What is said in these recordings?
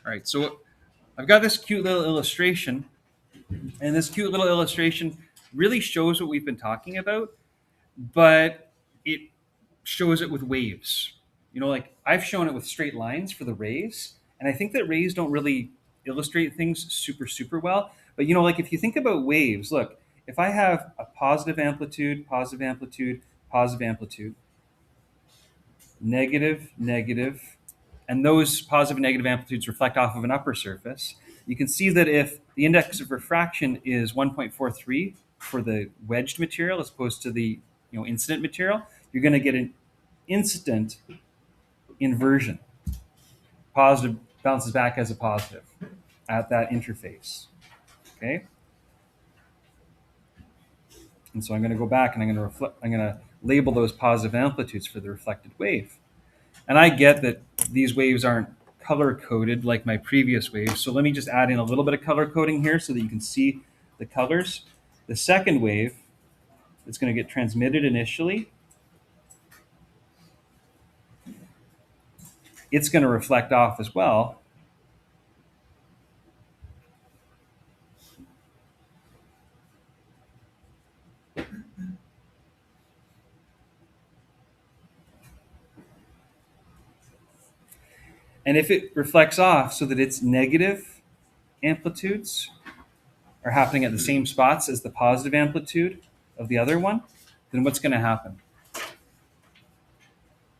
All right, so I've got this cute little illustration, and this cute little illustration really shows what we've been talking about, but it shows it with waves. You know, like I've shown it with straight lines for the rays, and I think that rays don't really illustrate things super well. But you know, like if you think about waves, look, if I have a positive amplitude, positive amplitude, positive amplitude, negative, negative, and those positive and negative amplitudes reflect off of an upper surface, you can see that if the index of refraction is 1.43 for the wedged material as opposed to the incident material, you're going to get an incident inversion. Positive bounces back as a positive at that interface. Okay? And so I'm going to go back and I'm going to label those positive amplitudes for the reflected wave. And I get that these waves aren't color coded like my previous waves. So let me just add in a little bit of color coding here so that you can see the colors. The second wave that's going to get transmitted initially, it's going to reflect off as well. And if it reflects off so that its negative amplitudes are happening at the same spots as the positive amplitude of the other one, then what's going to happen?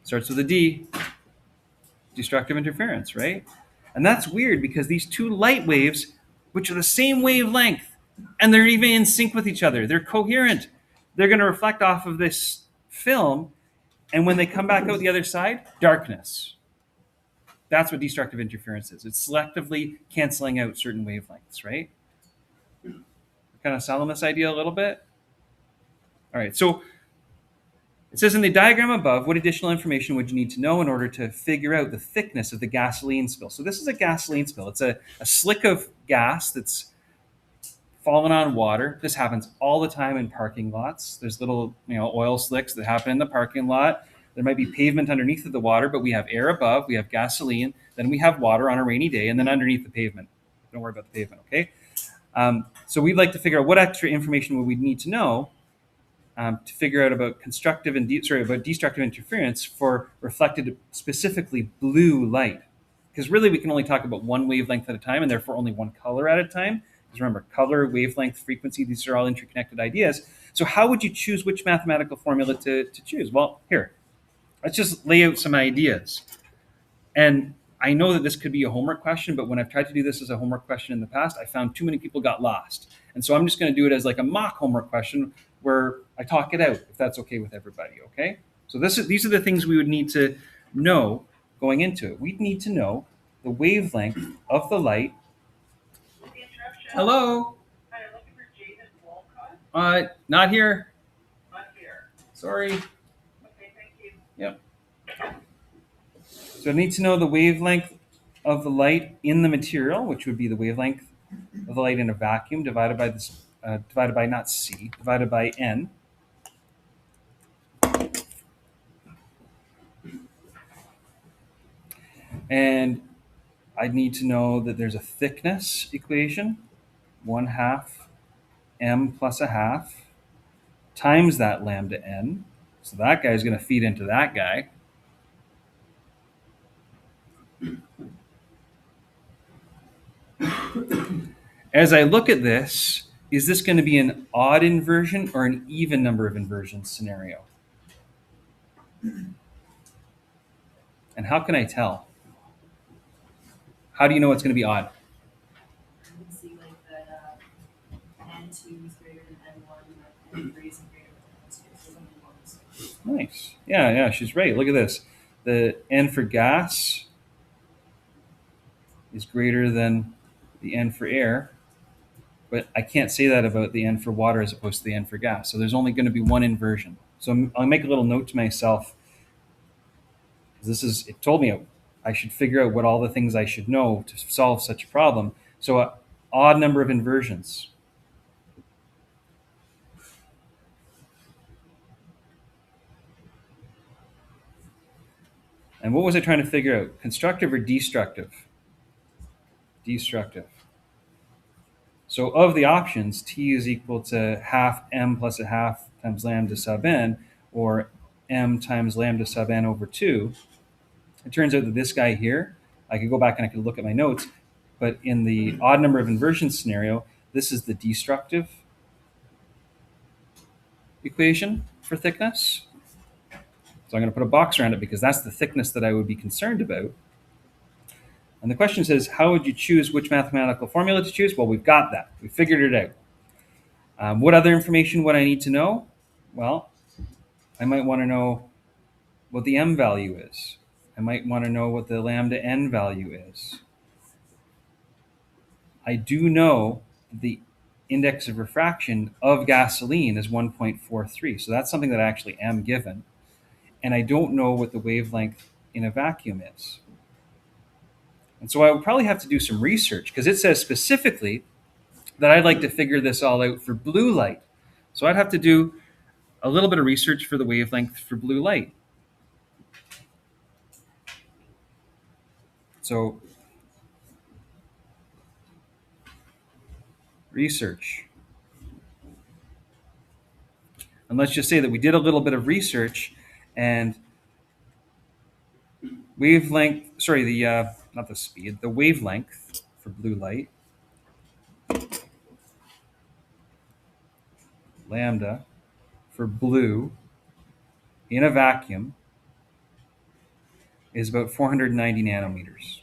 Starts with a D, destructive interference, right? And that's weird because these two light waves, which are the same wavelength, and they're even in sync with each other, they're coherent. They're going to reflect off of this film, and when they come back out the other side, darkness. That's what destructive interference is. It's selectively canceling out certain wavelengths, right? Kind of selling this idea a little bit? All right, so it says in the diagram above, what additional information would you need to know in order to figure out the thickness of the gasoline spill? So this is a gasoline spill. It's a slick of gas that's fallen on water. This happens all the time in parking lots. There's little oil slicks that happen in the parking lot. There might be pavement underneath of the water, but we have air above, we have gasoline, then we have water on a rainy day, and then underneath the pavement. Don't worry about the pavement, okay? So we'd like to figure out what extra information would we need to know to figure out about destructive interference for reflected, specifically blue light. Because really we can only talk about one wavelength at a time and therefore only one color at a time. Because remember, color, wavelength, frequency, these are all interconnected ideas. So how would you choose which mathematical formula to choose? Well, here, let's just lay out some ideas. And I know that this could be a homework question, but when I've tried to do this as a homework question in the past, I found too many people got lost. And so I'm just going to do it as like a mock homework question where I talk it out, if that's okay with everybody, okay? So these are the things we would need to know going into it. We'd need to know the wavelength of the light. Hello? Hi, I'm looking for Jaden Walcott. Not here. Not here. Sorry. Okay, thank you. Yep. So I need to know the wavelength of the light in the material, which would be the wavelength of the light in a vacuum divided by this, divided by not C, divided by N. And I need to know that there's a thickness equation, 1/2 m plus a half times that lambda n. So that guy is going to feed into that guy. As I look at this, is this going to be an odd inversion or an even number of inversions scenario? And how can I tell? How do you know it's going to be odd? You can see like that N2 is greater than N1, and N3 is greater than N2. So Nice. Yeah, she's right. Look at this. The N for gas is greater than the N for air, but I can't say that about the N for water as opposed to the N for gas. So there's only going to be one inversion. So I'll make a little note to myself. It told me I should figure out what all the things I should know to solve such a problem. So an odd number of inversions. And what was I trying to figure out? Constructive or destructive? destructive. So of the options, T is equal to half m plus a half times lambda sub n, or m times lambda sub n over 2. It turns out that this guy here, I could go back and I could look at my notes, but in the odd number of inversion scenario, this is the destructive equation for thickness. So I'm going to put a box around it because that's the thickness that I would be concerned about. And the question says, how would you choose which mathematical formula to choose? Well, we've got that. We figured it out. What other information would I need to know? Well, I might want to know what the m value is. I might want to know what the lambda n value is. I do know the index of refraction of gasoline is 1.43. So that's something that I actually am given. And I don't know what the wavelength in a vacuum is. And so I would probably have to do some research because it says specifically that I'd like to figure this all out for blue light. So I'd have to do a little bit of research for the wavelength for blue light. So research. And let's just say that we did a little bit of research and wavelength, sorry, not the speed, the wavelength for blue light, lambda for blue in a vacuum is about 490 nanometers.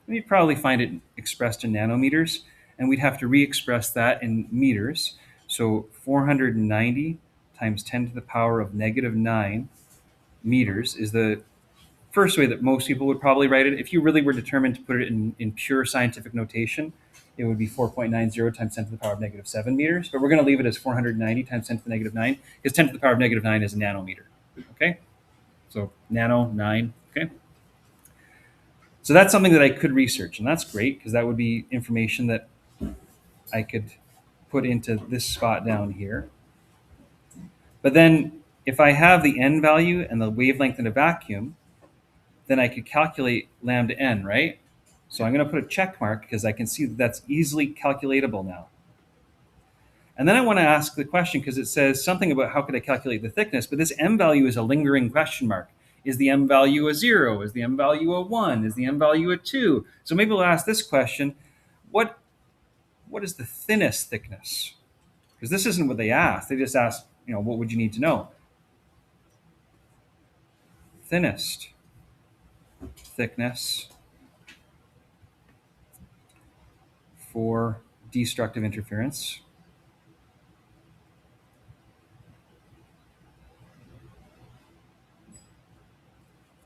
We'd probably find it expressed in nanometers, and we'd have to re-express that in meters. So 490 times 10 to the power of negative 9 meters is the first way that most people would probably write it. If you really were determined to put it in pure scientific notation, it would be 4.90 times 10 to the power of negative 7 meters. But we're going to leave it as 490 times 10 to the negative 9, because 10 to the power of negative 9 is a nanometer. Okay? So nano, 9. Okay? So that's something that I could research, and that's great because that would be information that I could put into this spot down here. But then if I have the n value and the wavelength in a vacuum, then I could calculate lambda n, right? So I'm going to put a check mark because I can see that that's easily calculatable now. And then I want to ask the question because it says something about how could I calculate the thickness, but this m value is a lingering question mark. Is the m value a 0? Is the m value a 1? Is the m value a 2? So maybe we'll ask this question, what is the thinnest thickness? Because this isn't what they asked. They just asked, what would you need to know? Thinnest thickness for destructive interference.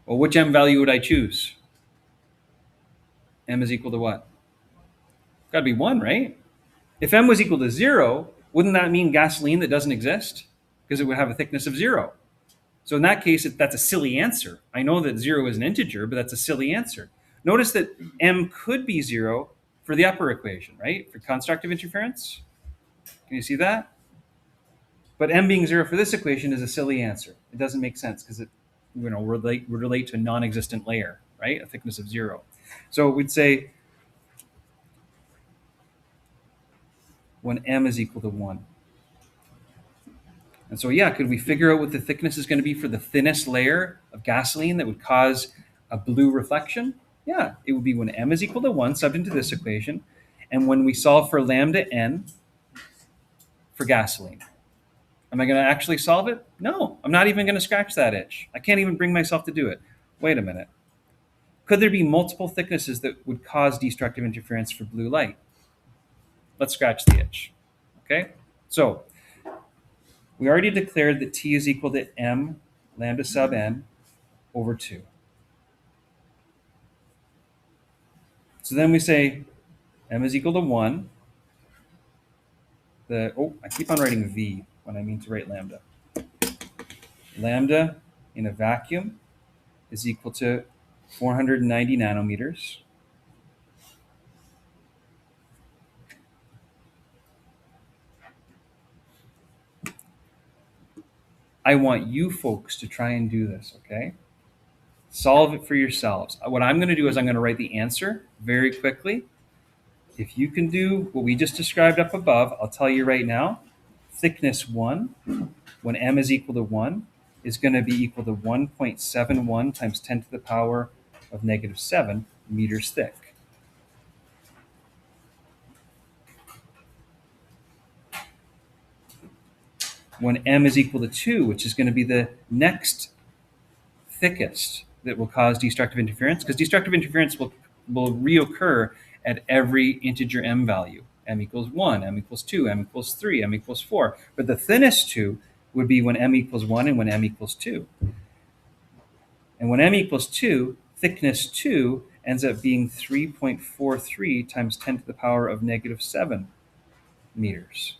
Well, which m value would I choose? M is equal to what? Got to be 1, right? If m was equal to 0, wouldn't that mean gasoline that doesn't exist? Because it would have a thickness of 0. So in that case, that's a silly answer. I know that 0 is an integer, but that's a silly answer. Notice that m could be 0 for the upper equation, right? For constructive interference. Can you see that? But m being 0 for this equation is a silly answer. It doesn't make sense because it would relate to a non-existent layer, right? A thickness of 0. So we'd say when m is equal to 1. And so, could we figure out what the thickness is going to be for the thinnest layer of gasoline that would cause a blue reflection? Yeah, it would be when m is equal to 1, subbed into this equation, and when we solve for lambda n for gasoline. Am I going to actually solve it? No, I'm not even going to scratch that itch. I can't even bring myself to do it. Wait a minute. Could there be multiple thicknesses that would cause destructive interference for blue light? Let's scratch the itch. Okay? So, we already declared that T is equal to m lambda sub n over 2. So then we say m is equal to 1. I keep on writing v when I mean to write lambda. Lambda in a vacuum is equal to 490 nanometers. I want you folks to try and do this, okay? Solve it for yourselves. What I'm going to do is I'm going to write the answer very quickly. If you can do what we just described up above, I'll tell you right now, thickness 1, when m is equal to 1, is going to be equal to 1.71 times 10 to the power of negative 7 meters thick. When m is equal to 2, which is going to be the next thickest that will cause destructive interference, because destructive interference will reoccur at every integer m value. M equals 1, m equals 2, m equals 3, m equals 4. But the thinnest 2 would be when m equals 1 and when m equals 2. And when m equals 2, thickness 2 ends up being 3.43 times 10 to the power of negative 7 meters.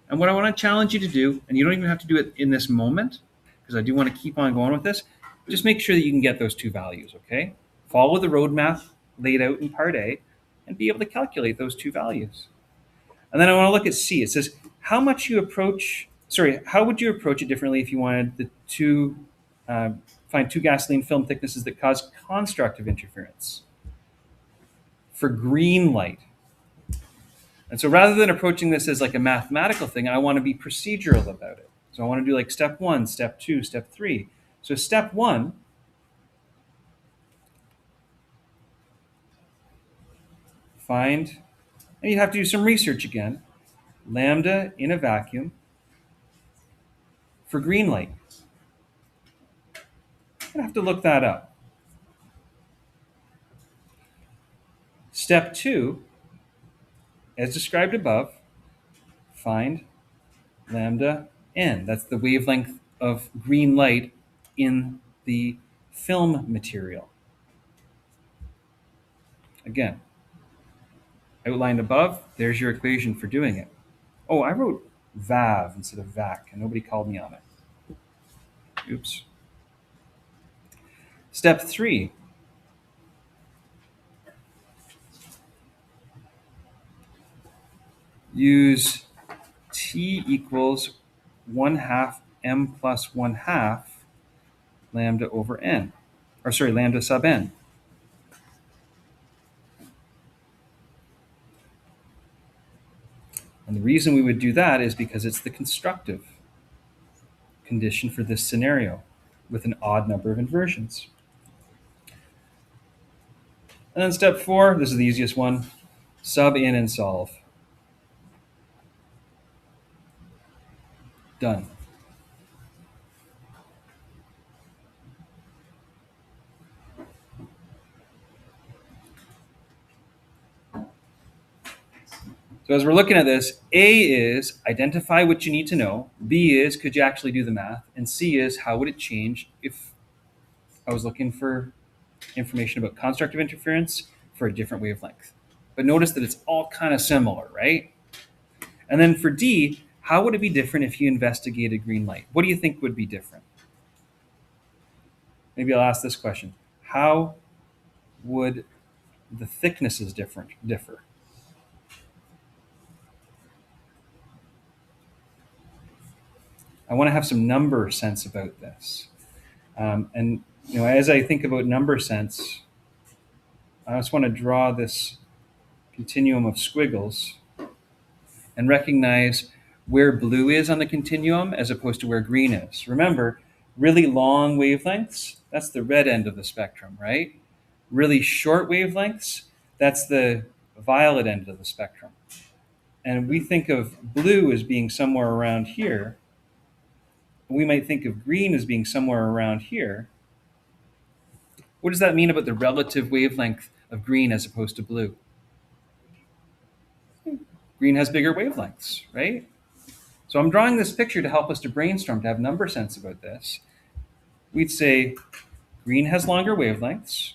And what I want to challenge you to do, and you don't even have to do it in this moment, because I do want to keep on going with this, just make sure that you can get those two values, okay? Follow the roadmap laid out in part A and be able to calculate those two values. And then I want to look at C. It says, how would you approach it differently if you wanted find two gasoline film thicknesses that cause constructive interference for green light? And so rather than approaching this as like a mathematical thing, I want to be procedural about it. So I want to do like step 1, step 2, step 3. So step 1, find, and you have to do some research again, lambda in a vacuum for green light. I'm going to have to look that up. Step 2, as described above, find lambda n. That's the wavelength of green light in the film material. Again, outlined above, there's your equation for doing it. Oh, I wrote VAV instead of VAC, and nobody called me on it. Oops. Step 3. Use T equals 1/2 m plus 1/2 lambda over n. Or sorry, lambda sub n. And the reason we would do that is because it's the constructive condition for this scenario with an odd number of inversions. And then step 4, this is the easiest one, sub in and solve. Done. So as we're looking at this, A is identify what you need to know, B is could you actually do the math, and C is how would it change if I was looking for information about constructive interference for a different wavelength. But notice that it's all kind of similar, right? And then for D, how would it be different if you investigated green light? What do you think would be different? Maybe I'll ask this question. How would the thicknesses differ? I want to have some number sense about this. And as I think about number sense, I just want to draw this continuum of squiggles and recognize where blue is on the continuum as opposed to where green is. Remember, really long wavelengths, that's the red end of the spectrum, right? Really short wavelengths, that's the violet end of the spectrum. And we think of blue as being somewhere around here. We might think of green as being somewhere around here. What does that mean about the relative wavelength of green as opposed to blue? Green has bigger wavelengths, right? So I'm drawing this picture to help us to brainstorm, to have number sense about this. We'd say green has longer wavelengths.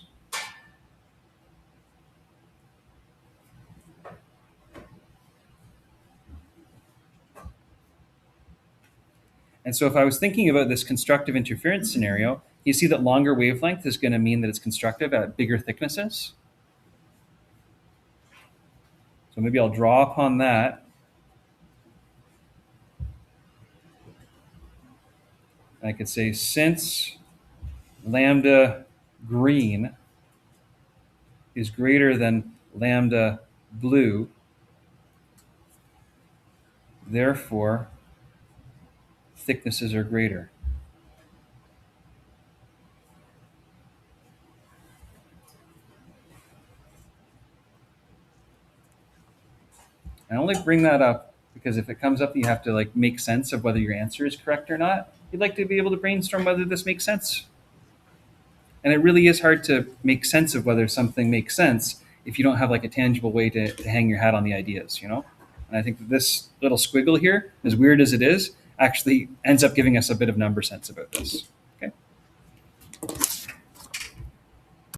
And so if I was thinking about this constructive interference scenario, you see that longer wavelength is going to mean that it's constructive at bigger thicknesses. So maybe I'll draw upon that. I could say since lambda green is greater than lambda blue, therefore thicknesses are greater. I only bring that up because if it comes up, you have to like make sense of whether your answer is correct or not. You'd like to be able to brainstorm whether this makes sense. And it really is hard to make sense of whether something makes sense if you don't have like a tangible way to hang your hat on the ideas, you know? And I think that this little squiggle here, as weird as it is, actually ends up giving us a bit of number sense about this.